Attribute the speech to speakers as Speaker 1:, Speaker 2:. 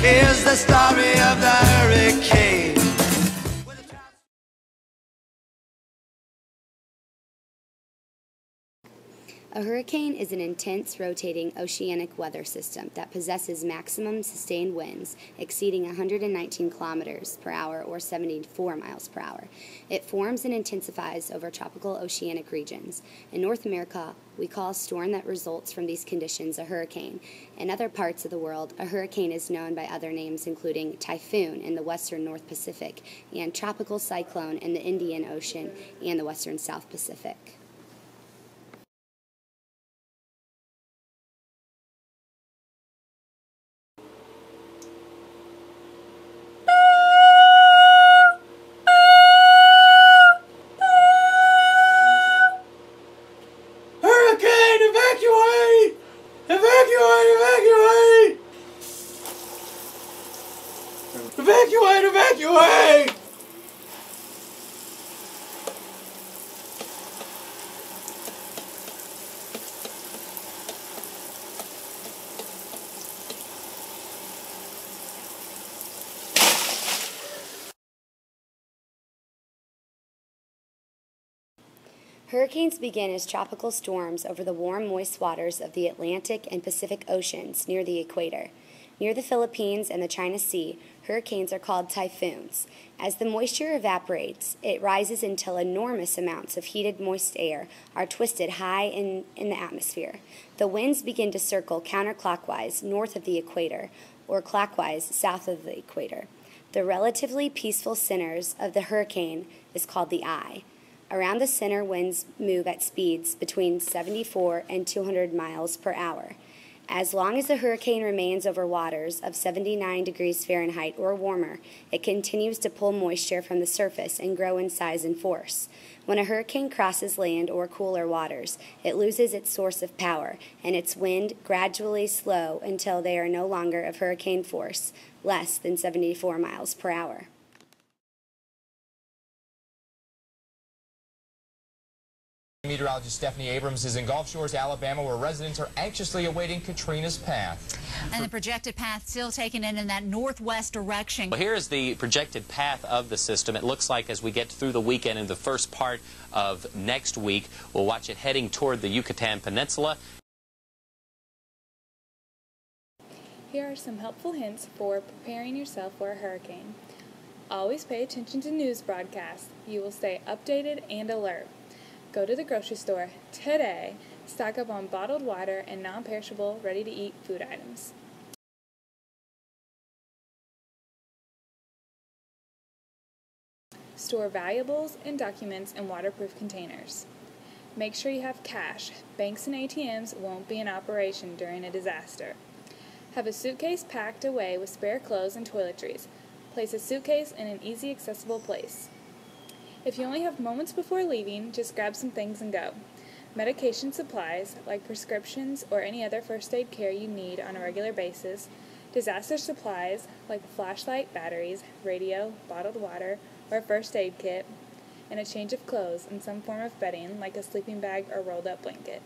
Speaker 1: Here's the story of the hurricane.
Speaker 2: A hurricane is an intense, rotating oceanic weather system that possesses maximum sustained winds exceeding 119 kilometers per hour or 74 miles per hour. It forms and intensifies over tropical oceanic regions. In North America, we call a storm that results from these conditions a hurricane. In other parts of the world, a hurricane is known by other names including typhoon in the western North Pacific and tropical cyclone in the Indian Ocean and the western South Pacific.
Speaker 1: Evacuate! Evacuate! Evacuate! Evacuate! Evacuate!
Speaker 2: Hurricanes begin as tropical storms over the warm, moist waters of the Atlantic and Pacific Oceans near the equator. Near the Philippines and the China Sea, hurricanes are called typhoons. As the moisture evaporates, it rises until enormous amounts of heated, moist air are twisted high in the atmosphere. The winds begin to circle counterclockwise north of the equator, or clockwise south of the equator. The relatively peaceful centers of the hurricane is called the eye. Around the center, winds move at speeds between 74 and 200 miles per hour. As long as the hurricane remains over waters of 79 degrees Fahrenheit or warmer, it continues to pull moisture from the surface and grow in size and force. When a hurricane crosses land or cooler waters, it loses its source of power, and its wind gradually slows until they are no longer of hurricane force, less than 74 miles per hour.
Speaker 3: Meteorologist Stephanie Abrams is in Gulf Shores, Alabama, where residents are anxiously awaiting Katrina's path.
Speaker 4: And the projected path still taken in that northwest direction.
Speaker 5: Well, here is the projected path of the system. It looks like as we get through the weekend and the first part of next week, we'll watch it heading toward the Yucatan Peninsula.
Speaker 6: Here are some helpful hints for preparing yourself for a hurricane. Always pay attention to news broadcasts. You will stay updated and alert. Go to the grocery store today, stock up on bottled water and non-perishable, ready-to-eat food items. Store valuables and documents in waterproof containers. Make sure you have cash. Banks and ATMs won't be in operation during a disaster. Have a suitcase packed away with spare clothes and toiletries. Place a suitcase in an easy accessible place. If you only have moments before leaving, just grab some things and go. Medication supplies, like prescriptions or any other first aid care you need on a regular basis, disaster supplies, like a flashlight, batteries, radio, bottled water, or a first aid kit, and a change of clothes and some form of bedding, like a sleeping bag or rolled up blanket.